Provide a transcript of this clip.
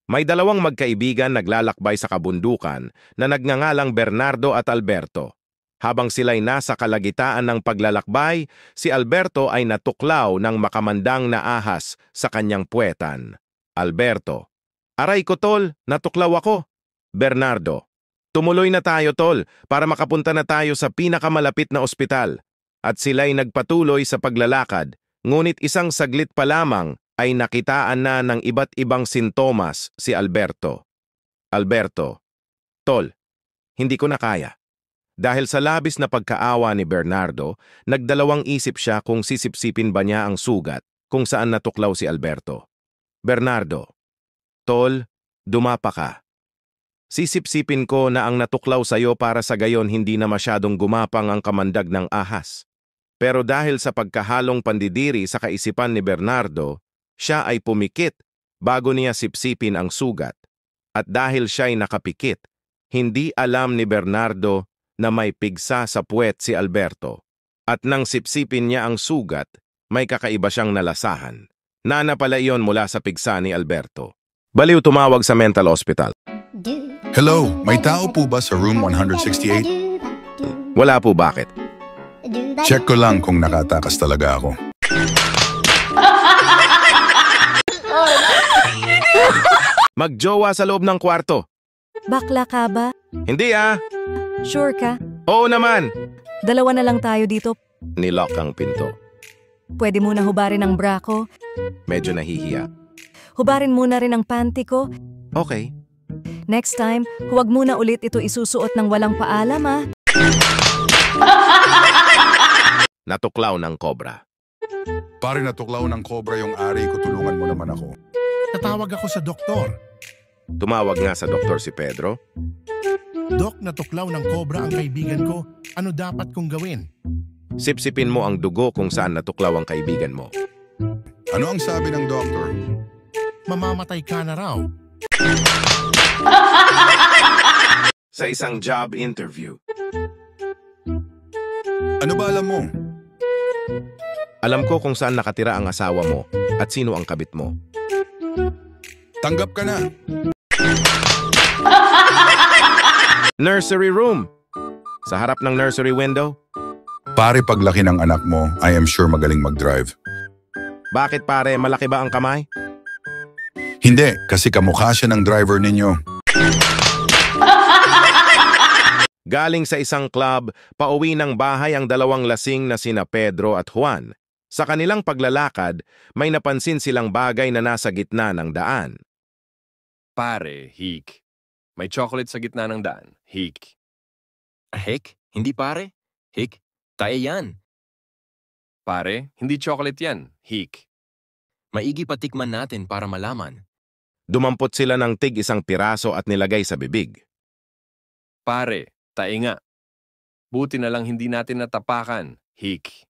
May dalawang magkaibigan naglalakbay sa kabundukan na nagngangalang Bernardo at Alberto. Habang sila'y nasa kalagitaan ng paglalakbay, si Alberto ay natuklaw ng makamandang na ahas sa kanyang puwetan. Alberto: "Aray ko tol, natuklaw ako." Bernardo: "Tumuloy na tayo tol, para makapunta na tayo sa pinakamalapit na ospital." At sila'y nagpatuloy sa paglalakad, ngunit isang saglit pa lamang ay nakitaan na ng iba't ibang sintomas si Alberto. Alberto: "Tol, hindi ko na kaya." Dahil sa labis na pagkaawa ni Bernardo, nagdalawang isip siya kung sisipsipin ba niya ang sugat kung saan natuklaw si Alberto. Bernardo: "Tol, dumapa ka. Sisipsipin ko na ang natuklaw sa'yo para sa gayon hindi na masyadong gumapang ang kamandag ng ahas." Pero dahil sa pagkahalong pandidiri sa kaisipan ni Bernardo, siya ay pumikit bago niya sipsipin ang sugat. At dahil siya'y nakapikit, hindi alam ni Bernardo na may pigsa sa puwet si Alberto. At nang sipsipin niya ang sugat, may kakaiba siyang nalasahan. Nana pala iyon mula sa pigsa ni Alberto. Baliw tumawag sa mental hospital. Hello, may tao po ba sa room 168? Wala po, bakit? Check ko lang kung nakatakas talaga ako. Magjowa sa loob ng kwarto. Bakla ka ba? Hindi ah. Sure ka? Oo naman. Dalawa na lang tayo dito. Nilock ang pinto. Pwede muna hubarin ang bra ko. Medyo nahihiya. Hubarin muna rin ang panty ko. Okay. Next time, huwag muna ulit ito isusuot ng walang paalam ah. Natuklaw ng kobra. Pare, natuklaw ng cobra yung ari ko, tulungan mo naman ako. Natawag ako sa doktor. Tumawag nga sa doktor si Pedro. Dok, natuklaw ng cobra ang kaibigan ko. Ano dapat kong gawin? Sipsipin mo ang dugo kung saan natuklaw ang kaibigan mo. Ano ang sabi ng doktor? Mamamatay ka na raw. Sa isang job interview. Ano ba alam mo? Alam ko kung saan nakatira ang asawa mo at sino ang kabit mo. Tanggap ka na. Nursery room. Sa harap ng nursery window. Pare, paglaki ng anak mo, I am sure magaling mag-drive. Bakit pare, malaki ba ang kamay? Hindi, kasi kamukha siya ng driver ninyo. Galing sa isang club, pauwi ng bahay ang dalawang lasing na sina Pedro at Juan. Sa kanilang paglalakad, may napansin silang bagay na nasa gitna ng daan. Pare, hik. May chocolate sa gitna ng daan. Hik. Hik? Hindi pare? Hik? Tae yan. Pare, hindi chocolate yan. Hik. Maigi patikman natin para malaman. Dumampot sila ng tig isang piraso at nilagay sa bibig. Pare, tae nga. Buti na lang hindi natin natapakan. Hik.